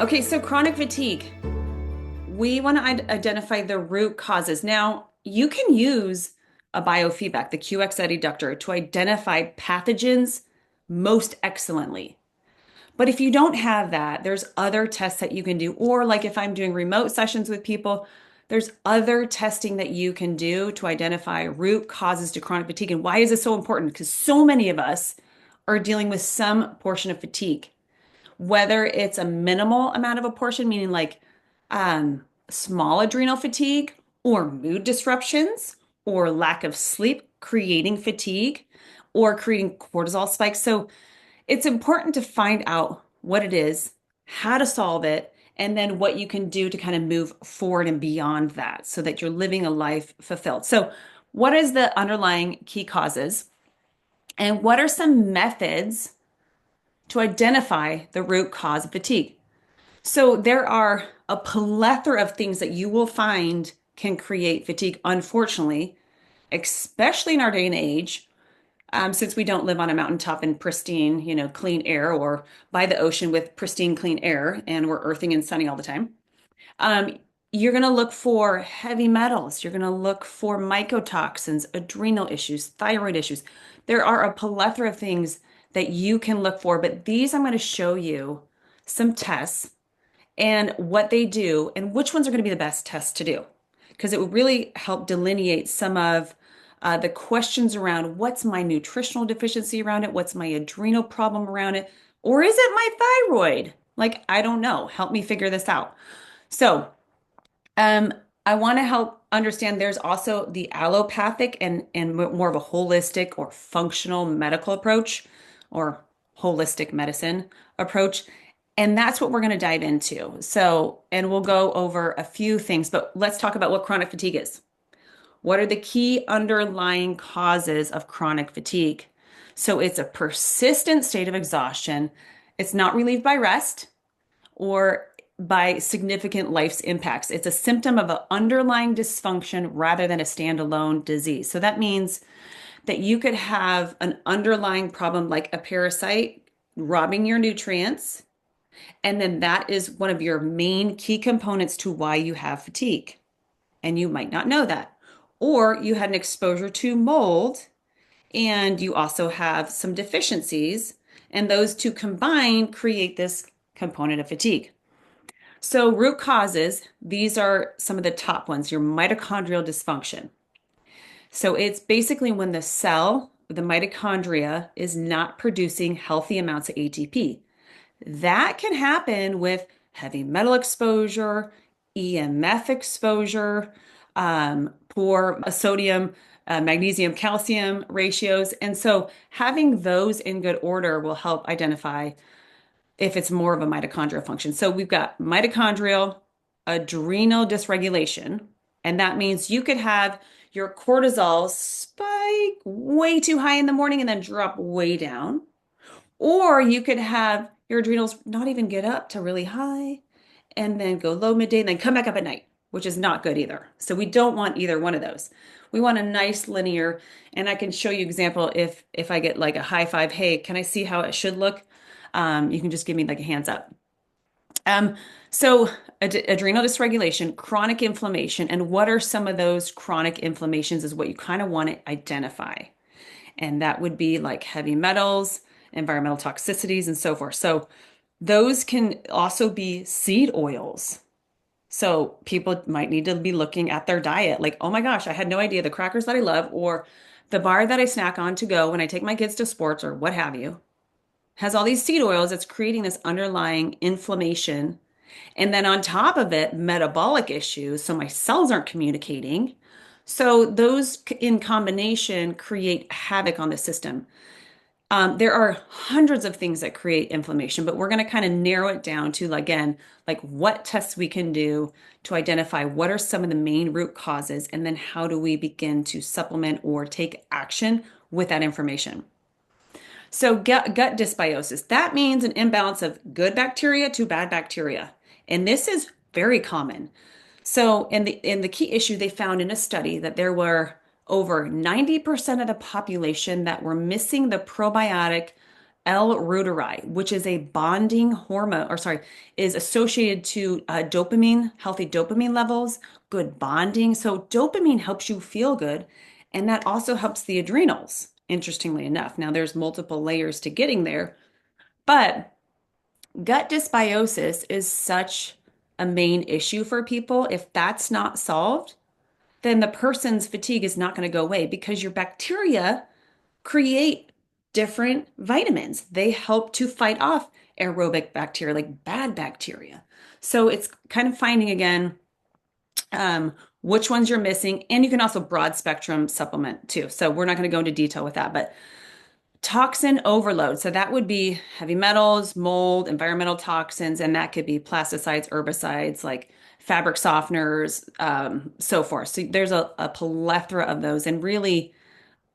Okay, so chronic fatigue. We want to identify the root causes. Now, you can use a biofeedback, the QX deductor, to identify pathogens most excellently. But if you don't have that, there's other tests that you can do. Or, like if I'm doing remote sessions with people, there's other testing that you can do to identify root causes to chronic fatigue. And why is this so important? Because so many of us are dealing with some portion of fatigue, whether it's a minimal amount of a portion, meaning like small adrenal fatigue or mood disruptions or lack of sleep creating fatigue or creating cortisol spikes. So it's important to find out what it is, how to solve it, and then what you can do to kind of move forward and beyond that so that you're living a life fulfilled. So, what is the underlying key causes? And what are some methods to identify the root cause of fatigue? So there are a plethora of things that you will find can create fatigue, unfortunately, especially in our day and age, since we don't live on a mountaintop in pristine, clean air or by the ocean with pristine, clean air, and we're earthing and sunny all the time. Um, you're going to look for heavy metals. You're going to look for mycotoxins, adrenal issues, thyroid issues. There are a plethora of things that you can look for, but these I'm going to show you some tests and what they do and which ones are going to be the best tests to do because it will really help delineate some of the questions around what's my nutritional deficiency around it, what's my adrenal problem around it, or is it my thyroid? Like, I don't know. Help me figure this out. So, um, I want to help understand there's also the allopathic and more of a holistic or functional medical approach or holistic medicine approach. And that's what we're going to dive into. So, and we'll go over a few things, but let's talk about what chronic fatigue is. What are the key underlying causes of chronic fatigue? So, it's a persistent state of exhaustion. It's not relieved by rest or by significant life's impacts. It's a symptom of an underlying dysfunction rather than a standalone disease. So that means that you could have an underlying problem like a parasite robbing your nutrients, and then that is one of your main key components to why you have fatigue. And you might not know that. Or you had an exposure to mold and you also have some deficiencies, and those two combined create this component of fatigue. So, root causes, these are some of the top ones, your mitochondrial dysfunction. So, it's basically when the cell, the mitochondria, is not producing healthy amounts of ATP. That can happen with heavy metal exposure, EMF exposure, poor sodium, magnesium, calcium ratios. And so, having those in good order will help identify if it's more of a mitochondrial function. So we've got mitochondrial adrenal dysregulation, and that means you could have your cortisol spike way too high in the morning and then drop way down. Or you could have your adrenals not even get up to really high and then go low midday and then come back up at night, which is not good either. So we don't want either one of those. We want a nice linear, and I can show you example if I get like a high five, hey, can I see how it should look? You can just give me like a hands up. Um, so adrenal dysregulation, chronic inflammation, and what are some of those chronic inflammations is what you kind of want to identify. And that would be like heavy metals, environmental toxicities, and so forth. So those can also be seed oils. So people might need to be looking at their diet, like, oh my gosh, I had no idea the crackers that I love, or the bar that I snack on to go when I take my kids to sports, or what have you, has all these seed oils that's creating this underlying inflammation. And then on top of it, metabolic issues. So my cells aren't communicating. So those in combination create havoc on the system. There are hundreds of things that create inflammation, but we're going to kind of narrow it down to, again, like what tests we can do to identify what are some of the main root causes, and then how do we begin to supplement or take action with that information. So gut dysbiosis, that means an imbalance of good bacteria to bad bacteria. And this is very common. So in the key issue, they found in a study that there were over 90% of the population that were missing the probiotic L-reuteri, which is a bonding hormone, or sorry, is associated to dopamine, healthy dopamine levels, good bonding. So dopamine helps you feel good, and that also helps the adrenals, interestingly enough. Now, there's multiple layers to getting there, but gut dysbiosis is such a main issue for people. If that's not solved, then the person's fatigue is not going to go away because your bacteria create different vitamins. They help to fight off aerobic bacteria, like bad bacteria. So it's kind of finding again which ones you're missing. And you can also broad spectrum supplement too. So we're not going to go into detail with that, but toxin overload. So that would be heavy metals, mold, environmental toxins, and that could be pesticides, herbicides, like fabric softeners, so forth. So there's a plethora of those. And really,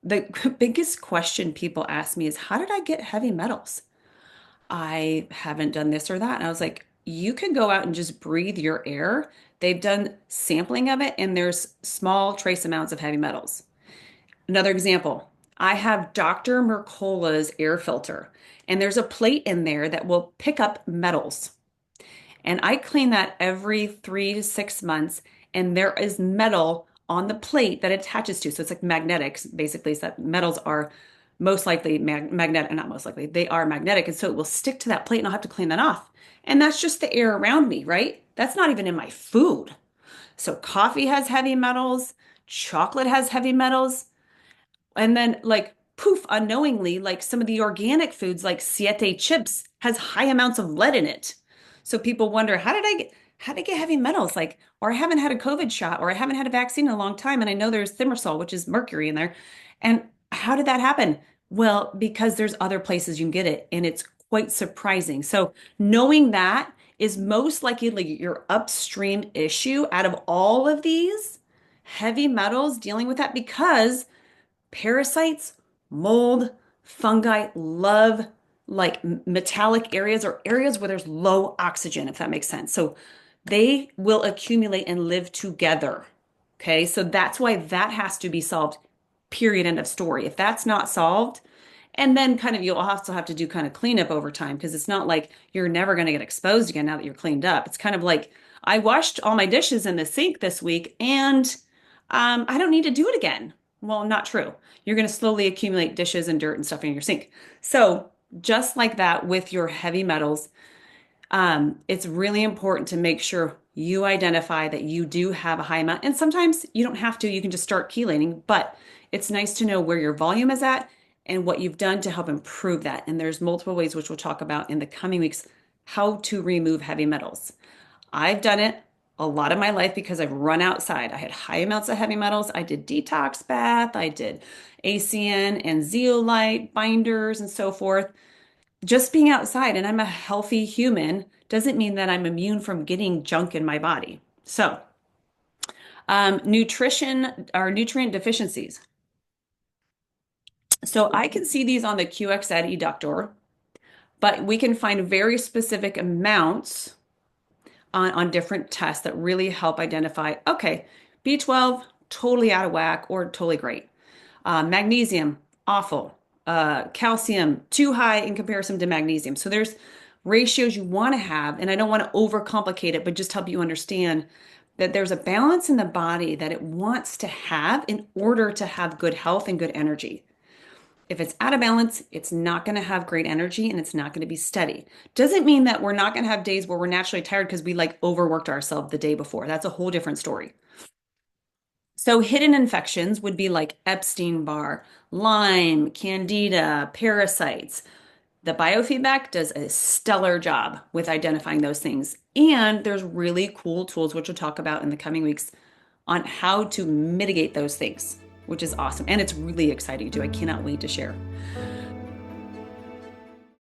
the biggest question people ask me is, how did I get heavy metals? I haven't done this or that. And I was like, you can go out and just breathe your air. They've done sampling of it, and there's small trace amounts of heavy metals. Another example, I have Dr. Mercola's air filter, and there's a plate in there that will pick up metals. And I clean that every 3 to 6 months, and there is metal on the plate that it attaches to. So it's like magnetics, basically. So that metals are most likely magnetic, not most likely, they are magnetic. And so it will stick to that plate, and I'll have to clean that off. And that's just the air around me, right? That's not even in my food. So coffee has heavy metals, chocolate has heavy metals. And then, like, poof, unknowingly, like some of the organic foods, like Siete chips, has high amounts of lead in it. So people wonder, how did I get heavy metals? Like, or I haven't had a COVID shot, or I haven't had a vaccine in a long time, and I know there's thimerosal, which is mercury in there. And how did that happen? Well, because there's other places you can get it, and it's quite surprising. So knowing that is most likely your upstream issue out of all of these heavy metals, dealing with that because parasites, mold, fungi love like metallic areas or areas where there's low oxygen, if that makes sense. So they will accumulate and live together. Okay, so that's why that has to be solved. Period. End of story. If that's not solved, and then kind of you'll also have to do kind of cleanup over time because it's not like you're never going to get exposed again now that you're cleaned up. It's kind of like I washed all my dishes in the sink this week and I don't need to do it again. Well, not true. You're going to slowly accumulate dishes and dirt and stuff in your sink. So just like that with your heavy metals, it's really important to make sure you identify that you do have a high amount. And sometimes you don't have to, you can just start chelating, but it's nice to know where your volume is at and what you've done to help improve that. And there's multiple ways, which we'll talk about in the coming weeks, how to remove heavy metals. I've done it a lot of my life because I've run outside. I had high amounts of heavy metals. I did detox bath, I did ACN and zeolite binders and so forth. Just being outside and I'm a healthy human doesn't mean that I'm immune from getting junk in my body. So, nutrition or nutrient deficiencies. So I can see these on the QXad eductor, but we can find very specific amounts on different tests that really help identify, okay, B12, totally out of whack or totally great. Magnesium, awful. Calcium, too high in comparison to magnesium. So there's ratios you want to have, and I don't want to overcomplicate it, but just help you understand that there's a balance in the body that it wants to have in order to have good health and good energy. If it's out of balance, it's not going to have great energy and it's not going to be steady. Doesn't mean that we're not going to have days where we're naturally tired because we like overworked ourselves the day before. That's a whole different story. So hidden infections would be like Epstein-Barr, Lyme, candida, parasites. The biofeedback does a stellar job with identifying those things. And there's really cool tools, which we'll talk about in the coming weeks, on how to mitigate those things, which is awesome. And it's really exciting too. I cannot wait to share.